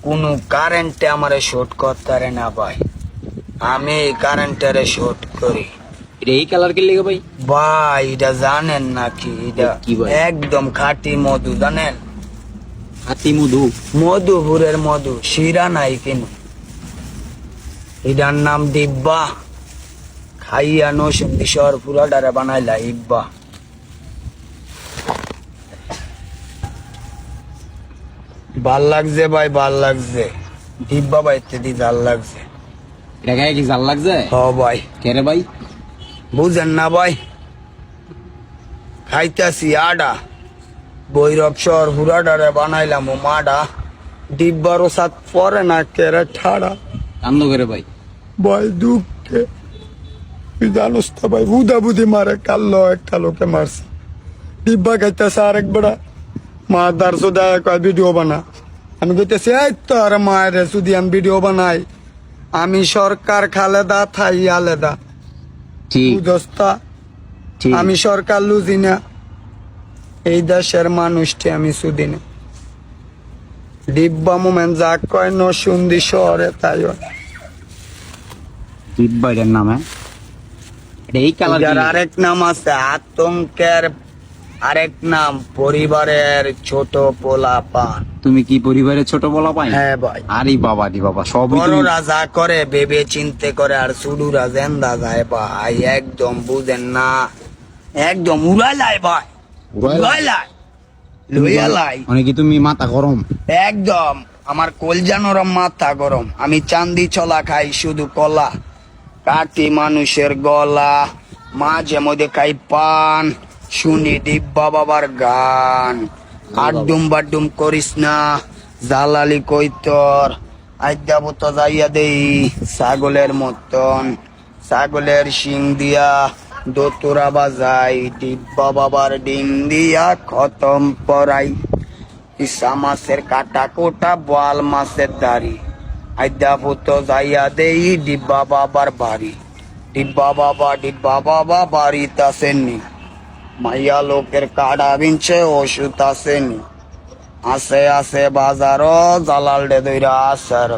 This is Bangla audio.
কোনো কারেন্টে আমারে শর্ট করতে না ভাই, আমি কারেন্টারে শর্ট করি। এটা এই কালার কে লেগে ভাই? ভাই এটা জানেন নাকি? এটা কি ভাই? একদম খাঁটি মধু, জানেন? হাতি মধু? মধুপুরের মধু, শিরা নাই কিনু। এটার নাম দিব্যা, খাইয়া নসুন্দি শহর পুরাটারে বানাইলা ইব্বা। ভাল লাগছে ভাই, ভাল লাগছে। দিব্যা বাইতে দি ভাল লাগছে। এটা গায়ে কি জাল লাগছে? হ ভাই, কে রে ভাই? বুঝেন না ভাই? খাইতাছি আডা, বৈরব শহর হুরাডারে বানাইলাম ও মাডা। ডিব্বারও সাত পরে না কেরে ঠাড়া। কান্দ করে ভাই? ভাই দুঃখে তুই জানোস তো ভাই, বুধা বুধি মারে কাল্লো একটা লোকে মারছে। ডিব্বা খাইতেছে আরেক বেড়া, মা দার সোদা কয় ভিডিও বানা। আমি কইতেছি এই তো আর মায়ের যদি আমি ভিডিও বানাই, আমি সরকার খালেদা থাই আলেদা। ঠিক বুঝস্তা, ঠিক। আমি সরকার লুজি না, এই দেশের মানুষটি আমি সুদি না। ডিব্বা মোমেন যা কয় নসুন্দি শহরে তাই হয়। দিব্যা এটার নাম? হ্যাঁ, এটা এই কালার এটার আরেক নাম আছে আতঙ্কের, আরেক নাম পরিবারের ছোট পোলা পান। তুমি কি পরিবারের ছোট বলা পাই? হ্যাঁ ভাই, আরে বাবা রে বাবা, সবই তুমি। বড়রা যা করে ভেবে চিনতে করে, আর সুডুরা জেন্দা যায় ভাই, একদম বুঝেন না, একদম উড়াইলাই ভাই, উড়াইলাই লইয়ালাই অনেকে তুমি মাথা গরম। একদম আমার কলজা নরম, মাথা গরম। আমি চান্দি চলা খাই শুধু কলা, কাটি মানুষের গলা, মাঝে মধ্যে খাই পান, শুনি দিব্যা বাবার গান। আড্ডুম বাড্ডুম করিস না, জালালি কই তোর, আইদাবো তো যাইয়া দেই ছাগলের মতন, ছাগলের শিং দিয়া দোতরা বাজাই, দিব্যা বাবার ডিম দিয়া খতম পরাই। ইসা মাছের কাটা কোটা, বোয়াল মাছের দাড়ি, আইদা পুতো যাইয়া দেই ডিব্বা বাবার বাড়ি। ডিব্বা বাবা বাড়িতে আসেননি, মাইয়া লোকের কাটা বিনছে ওষুধ আসেনি। আসে আসে বাজারও জালাল ডে দইরা আসার।